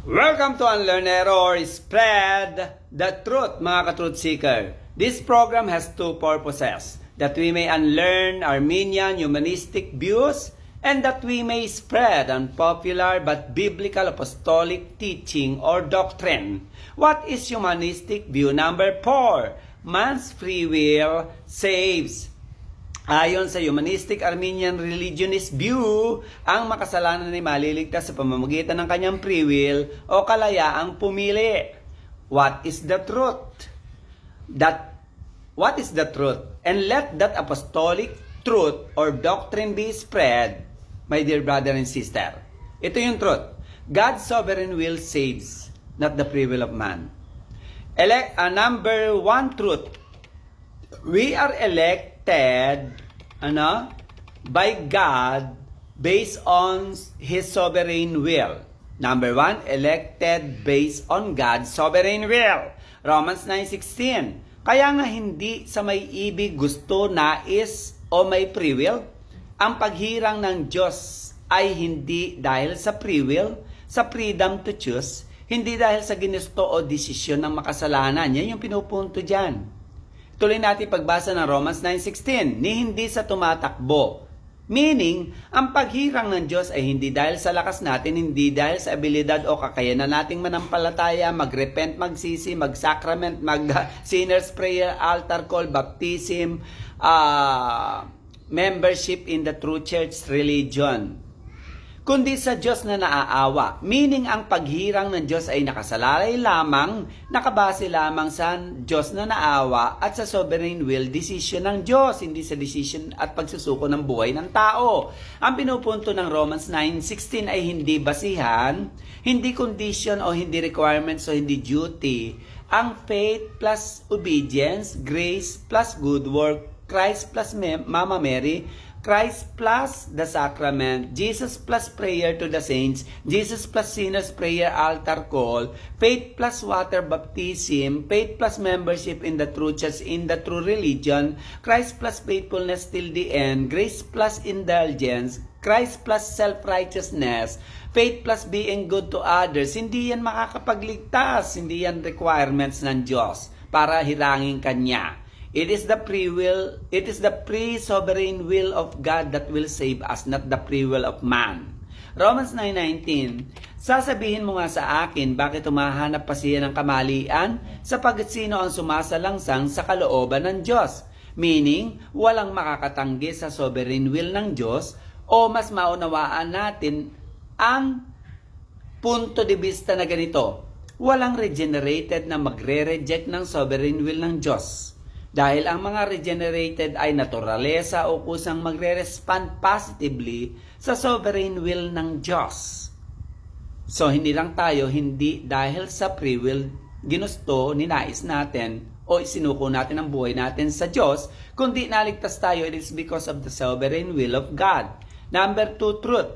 Welcome to Unlearn Error, Spread the Truth, mga ka-truth seeker. This program has two purposes: that we may unlearn Arminian humanistic views and that we may spread unpopular but biblical apostolic teaching or doctrine. What is humanistic view number 4? Man's free will saves. Ayon sa humanistic Arminian religionist view, ang makasalanan ay maliligtas sa pamamagitan ng kanyang free will o kalayaang pumili. What is the truth? What is the truth? And let that apostolic truth or doctrine be spread, my dear brother and sister. Ito yung truth. God's sovereign will saves, not the free will of man. Number 1 truth. We are elected by God based on His sovereign will. Number 1, elected based on God's sovereign will. Romans 9:16. Kaya nga hindi sa may ibig, gusto, nais o may free will. Ang paghirang ng Diyos ay hindi dahil sa free will, sa freedom to choose, hindi dahil sa ginusto o desisyon ng makasalanan. Yan yung pinupunto dyan. Tuloy natin pagbasa ng Romans 9:16, ni hindi sa tumatakbo. Meaning, ang paghirang ng Diyos ay hindi dahil sa lakas natin, hindi dahil sa abilidad o kakayanan nating manampalataya, magrepent, magsisi, mag-sacrament, mag-sinner's prayer, altar call, baptism, membership in the true church religion, kundi sa Diyos na naaawa. Meaning, ang paghirang ng Diyos ay nakasalalay lamang, nakabase lamang sa Diyos na naawa at sa sovereign will decision ng Diyos, hindi sa decision at pagsusuko ng buhay ng tao. Ang pinupunto ng Romans 9:16 ay hindi basihan, hindi condition o hindi requirements o hindi duty. Ang faith plus obedience, grace plus good work, Christ plus Mama Mary, Christ plus the sacrament, Jesus plus prayer to the saints, Jesus plus sinner's prayer altar call, faith plus water baptism, faith plus membership in the true church, in the true religion, Christ plus faithfulness till the end, grace plus indulgence, Christ plus self-righteousness, faith plus being good to others. Hindi yan makakapagligtas, hindi yan requirements ng Diyos para hirangin Kanya. It is the free will, it is the free sovereign will of God that will save us, not the free will of man. Romans 9:19, sasabihin mo nga sa akin, bakit humahanap pa siya ng kamalian? Sapagkat sino ang sumasalangsang sa kalooban ng Diyos? Meaning, walang makakatanggi sa sovereign will ng Diyos, o mas maunawaan natin ang punto de vista na ganito. Walang regenerated na magre-reject ng sovereign will ng Diyos. Dahil ang mga regenerated ay naturalesa o kusang magre-respond positively sa sovereign will ng Diyos. So, hindi lang tayo, hindi dahil sa free will, ginusto, ninais natin, o isinuko natin ang buhay natin sa Diyos, kundi naligtas tayo, it is because of the sovereign will of God. Number 2, truth.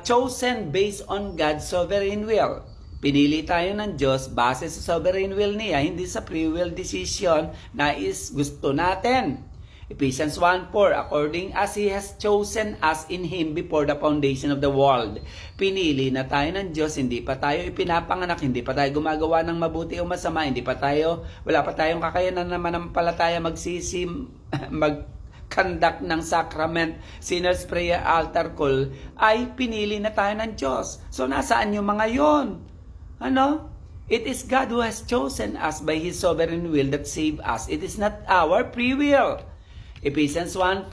Chosen based on God's sovereign will. Pinili tayo ng Diyos base sa sovereign will niya, hindi sa free will decision na is gusto natin. Ephesians 1:4, according as He has chosen us in Him before the foundation of the world. Pinili na tayo ng Diyos, hindi pa tayo ipinapanganak, hindi pa tayo gumagawa ng mabuti o masama, wala pa tayong kakayanan na manampalataya, mag-conduct ng sacrament, sinner's prayer, altar call, ay pinili na tayo ng Diyos. So, nasaan yung mga yon? It is God who has chosen us by His sovereign will that save us. It is not our free will. Ephesians 1:5,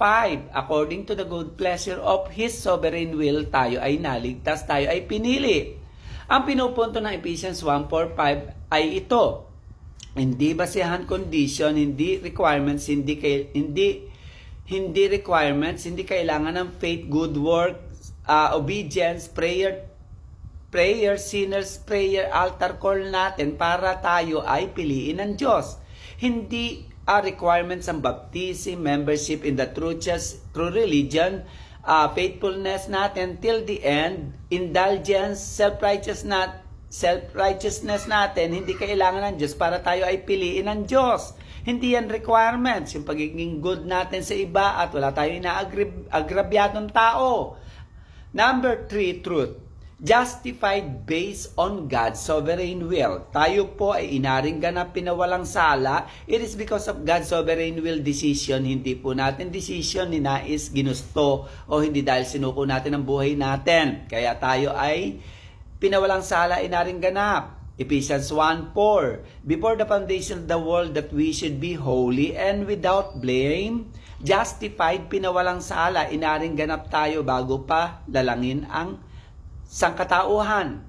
according to the good pleasure of His sovereign will, tayo ay naligtas, tayo ay pinili. Ang pinupunto ng Ephesians 1:4-5 ay ito. Hindi basihan condition, hindi requirements, hindi requirements, hindi kailangan ng faith, good work, obedience, prayer, sinner's prayer, altar call natin para tayo ay piliin ng Diyos. Hindi requirements ang baptism, membership in the true church, true religion, faithfulness natin till the end, indulgence, self-righteousness natin, hindi kailangan ng Diyos para tayo ay piliin ng Diyos. Hindi yan requirements, yung pagiging good natin sa iba at wala tayo inaagrabyadong tao. Number 3, truth. Justified based on God's sovereign will. Tayo po ay inaring ganap pinawalang sala. It is because of God's sovereign will decision. Hindi po natin decision ni nais, ginusto, o hindi dahil sinuko natin ang buhay natin. Kaya tayo ay pinawalang sala, inaring ganap. Ephesians 1:4. Before the foundation of the world that we should be holy and without blame. Justified, pinawalang sala, inaring ganap tayo bago pa lalangin ang sangkatauhan.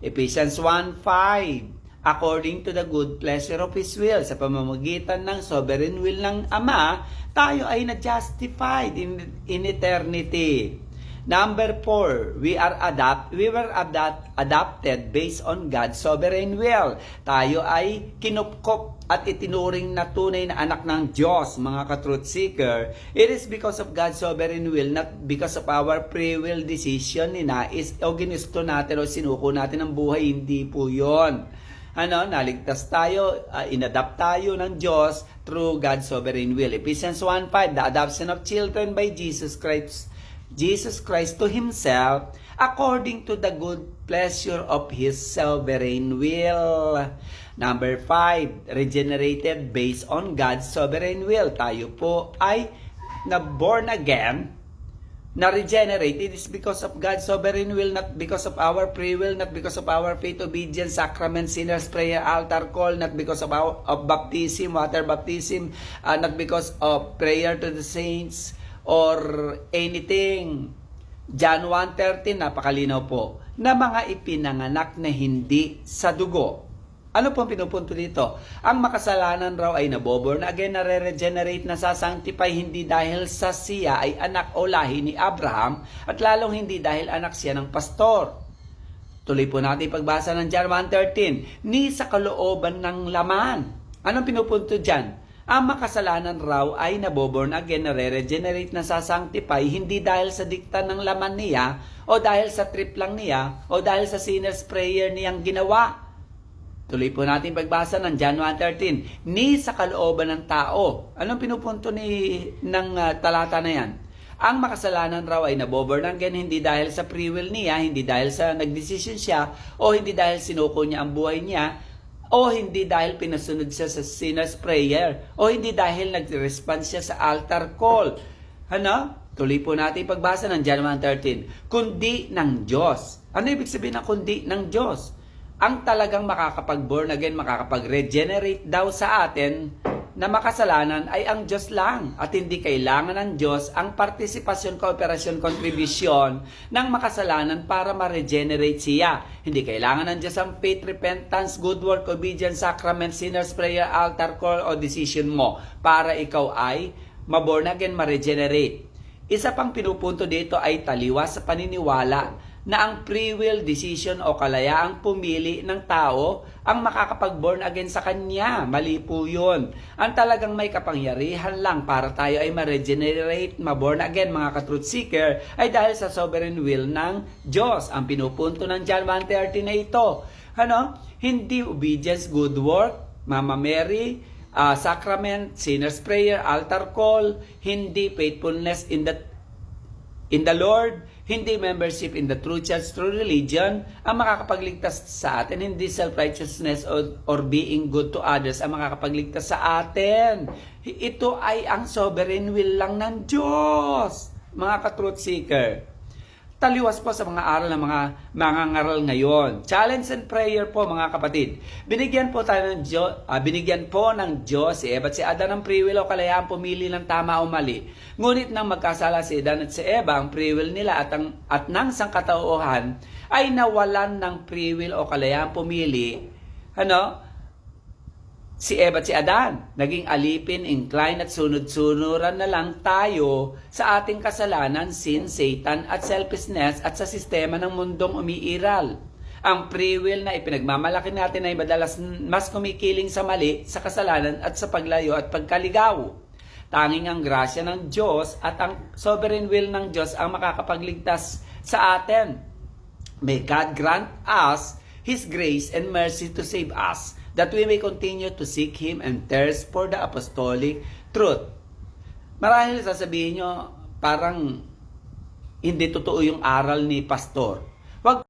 Ephesians 1:5. According to the good pleasure of His will, sa pamamagitan ng sovereign will ng Ama, tayo ay na-justified in eternity. Number 4, we were adopted based on God's sovereign will. Tayo ay kinupkop at itinuring na tunay na anak ng Diyos, mga ka-truth seeker. It is because of God's sovereign will, not because of our free will decision ni nais o ginusto natin o sinuko natin ang buhay. Hindi po yun. Naligtas tayo, inadapt tayo ng Diyos through God's sovereign will. Ephesians 1:5, the adoption of children by Jesus Christ to Himself according to the good pleasure of His sovereign will. Number 5, regenerated based on God's sovereign will. Tayo po ay na-born again, na-regenerate. It is because of God's sovereign will, not because of our free will, not because of our faith, obedience, sacrament, sinners, prayer, altar call, not because of baptism, water baptism, not because of prayer to the saints, or anything. John 1:13, napakalinaw po, na mga ipinanganak na hindi sa dugo. Ano pong pinupunto dito? Ang makasalanan raw ay naboborn again, nare-regenerate, nasasanctify, hindi dahil sa siya ay anak o lahi ni Abraham, at lalong hindi dahil anak siya ng pastor. Tuloy po natin pagbasa ng John 1:13, ni sa kalooban ng laman. Anong pinupunto dyan? Ang makasalanan raw ay naboborn again, nare-regenerate, nasasanctify, hindi dahil sa dikta ng laman niya, o dahil sa trip lang niya, o dahil sa sinner's prayer niyang ginawa. Tuloy po natin pagbasa ng John 1:13, ni sa kalooban ng tao. Anong pinupunto ng talata na yan? Ang makasalanan raw ay naboborn again, hindi dahil sa free will niya, hindi dahil sa nagdesisyon siya, o hindi dahil sinuko niya ang buhay niya, o hindi dahil pinasunod siya sa sinner's prayer, o hindi dahil nag-respond siya sa altar call. Tuloy po natin pagbasa ng John 1:13. Kundi ng Diyos. Ano ibig sabihin ng kundi ng Diyos? Ang talagang makakapag-born again, makakapag-regenerate daw sa atin na makasalanan ay ang Diyos lang, at hindi kailangan ng Diyos ang partisipasyon, kooperasyon, contribution ng makasalanan para ma-regenerate siya. Hindi kailangan ng Diyos ang faith, repentance, good work, obedience, sacrament, sinner's prayer, altar call o decision mo para ikaw ay ma-born again, ma-regenerate. Isa pang pinupunto dito ay taliwas sa paniniwala na ang free will decision o kalayaang pumili ng tao ang makakapag-born again sa kanya. Mali po yun. Ang talagang may kapangyarihan lang para tayo ay ma-regenerate, ma-born again, mga ka-truth seeker, ay dahil sa sovereign will ng Diyos. Ang pinupunto ng John 1:13 na ito. Hindi obedience, good work, Mama Mary, sacrament, sinner's prayer, altar call, hindi faithfulness in the Lord, hindi membership in the true church, true religion, ang makakapagligtas sa atin. Hindi self-righteousness or being good to others ang makakapagligtas sa atin. Ito ay ang sovereign will lang ng Diyos, mga ka-truth seeker. Taliwas po sa mga aral ng mga mangangaral ngayon. Challenge and prayer po, mga kapatid. Binigyan po ng Diyos si Eva at si Adan ng free will o kalayaan pumili ng tama o mali. Ngunit nang magkasala si Adan at si Eva, ang free will nila at ng sangkatauhan ay nawalan ng free will o kalayaan pumili. Si Eva at si Adan, naging alipin, incline at sunod-sunuran na lang tayo sa ating kasalanan, sin, Satan at selfishness at sa sistema ng mundong umiiral. Ang free will na ipinagmamalaki natin ay madalas mas kumikiling sa mali, sa kasalanan at sa paglayo at pagkaligaw. Tanging ang grasya ng Diyos at ang sovereign will ng Diyos ang makakapagligtas sa atin. May God grant us His grace and mercy to save us, that we may continue to seek Him and thirst for the apostolic truth. Marahil sasabihin nyo, parang hindi totoo yung aral ni pastor. Wag